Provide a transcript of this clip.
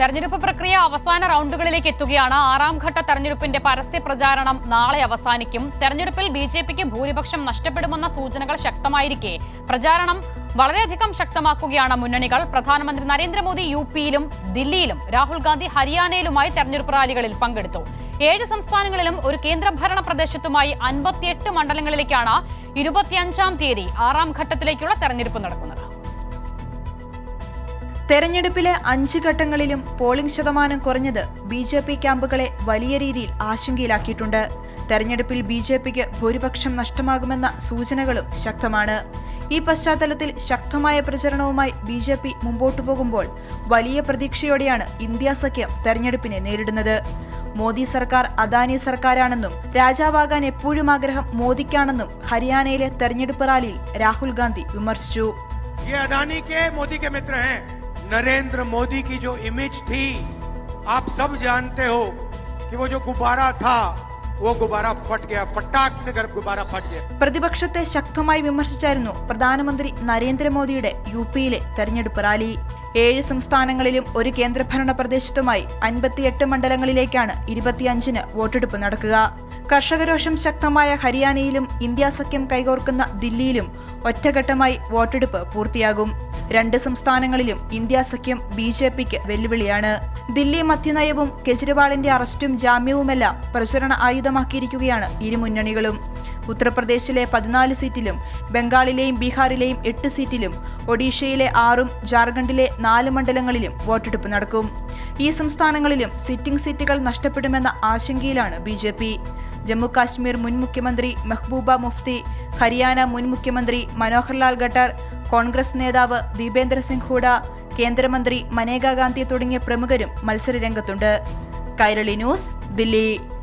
തെരഞ്ഞെടുപ്പ് പ്രക്രിയ അവസാന റൗണ്ടുകളിലേക്ക് എത്തുകയാണ്. ആറാം ഘട്ട തെരഞ്ഞെടുപ്പിന്റെ പരസ്യ പ്രചാരണം നാളെ അവസാനിക്കും. തെരഞ്ഞെടുപ്പിൽ ബിജെപിക്ക് ഭൂരിപക്ഷം നഷ്ടപ്പെടുമെന്ന സൂചനകൾ ശക്തമായിരിക്കെ പ്രചാരണം വളരെയധികം ശക്തമാക്കുകയാണ് മുന്നണികൾ. പ്രധാനമന്ത്രി നരേന്ദ്രമോദി യുപിയിലും ദില്ലിയിലും, രാഹുൽ ഗാന്ധി ഹരിയാനയിലുമായി തെരഞ്ഞെടുപ്പ് റാലികളിൽ പങ്കെടുത്തു. 7 സംസ്ഥാനങ്ങളിലും ഒരു കേന്ദ്രഭരണ പ്രദേശത്തുമായി 58 മണ്ഡലങ്ങളിലേക്കാണ് 25-ാം തീയതി ആറാം ഘട്ടത്തിലേക്കുള്ള തെരഞ്ഞെടുപ്പ് നടക്കുന്നത്. തെരഞ്ഞെടുപ്പിലെ 5 ഘട്ടങ്ങളിലും പോളിംഗ് ശതമാനം കുറഞ്ഞത് ബിജെപി ക്യാമ്പുകളെ വലിയ രീതിയിൽ ആശങ്കയിലാക്കിയിട്ടുണ്ട്. തെരഞ്ഞെടുപ്പിൽ ബിജെപിക്ക് ഭൂരിപക്ഷം നഷ്ടമാകുമെന്ന സൂചനകളും ശക്തമാണ്. ഈ പശ്ചാത്തലത്തിൽ ശക്തമായ പ്രചരണവുമായി ബിജെപി മുമ്പോട്ടു പോകുമ്പോൾ വലിയ പ്രതീക്ഷയോടെയാണ് ഇന്ത്യ സഖ്യം തെരഞ്ഞെടുപ്പിനെ നേരിടുന്നത്. മോദി സർക്കാർ അദാനി സർക്കാരാണെന്നും രാജാവാകാൻ എപ്പോഴും ആഗ്രഹം മോദിക്കാണെന്നും ഹരിയാനയിലെ തെരഞ്ഞെടുപ്പ് റാലിയിൽ രാഹുൽ ഗാന്ധി വിമർശിച്ചു. नरेंद्र मोदी की जो इमेज थी, आप सब जानते हो कि वो जो गुब्बारा था वो गुब्बारा फट गया, फटाक से गुब्बारा फट गया. പ്രതിപക്ഷത്തെ ശക്തമായി വിമർശിച്ചായിരുന്നു പ്രധാനമന്ത്രി നരേന്ദ്രമോദിയുടെ യുപിയിലെ തെരഞ്ഞെടുപ്പ് റാലി. 7 സംസ്ഥാനങ്ങളിലും ഒരു കേന്ദ്രഭരണ പ്രദേശത്തുമായി 58 മണ്ഡലങ്ങളിലേക്കാണ് 25-ന് വോട്ടെടുപ്പ് നടക്കുക. കർഷകരോഷം ശക്തമായ ഹരിയാനയിലും ഇന്ത്യ സഖ്യം കൈകോർക്കുന്ന ദില്ലിയിലും ഒറ്റഘട്ടമായി വോട്ടെടുപ്പ് പൂർത്തിയാകും. 2 സംസ്ഥാനങ്ങളിലും ഇന്ത്യ സഖ്യം ബിജെപിക്ക് വെല്ലുവിളിയാണ്. ദില്ലി മദ്യനയവും കെജ്രിവാളിന്റെ അറസ്റ്റും ജാമ്യവുമെല്ലാം പ്രചരണ ആയുധമാക്കിയിരിക്കുകയാണ് ഇരു മുന്നണികളും. ഉത്തർപ്രദേശിലെ 14 സീറ്റിലും, ബംഗാളിലെയും ബീഹാറിലെയും 8 സീറ്റിലും, ഒഡീഷയിലെ 6-ഉം ജാർഖണ്ഡിലെ 4 മണ്ഡലങ്ങളിലും വോട്ടെടുപ്പ് നടക്കും. ഈ സംസ്ഥാനങ്ങളിലും സിറ്റിംഗ് സീറ്റുകൾ നഷ്ടപ്പെടുമെന്ന ആശങ്കയിലാണ് ബിജെപി. ജമ്മു കാശ്മീർ മുൻ മുഖ്യമന്ത്രി മെഹ്ബൂബ മുഫ്തി, ഹരിയാന മുൻ മുഖ്യമന്ത്രി മനോഹർലാൽ ഖട്ടർ, കോൺഗ്രസ് നേതാവ് ദീപേന്ദ്ര സിംഗ് ഹൂഡ, കേന്ദ്രമന്ത്രി മനേകാ ഗാന്ധി തുടങ്ങിയ പ്രമുഖരും മത്സരരംഗത്തുണ്ട്. കൈരളി ന്യൂസ്, ദില്ലി.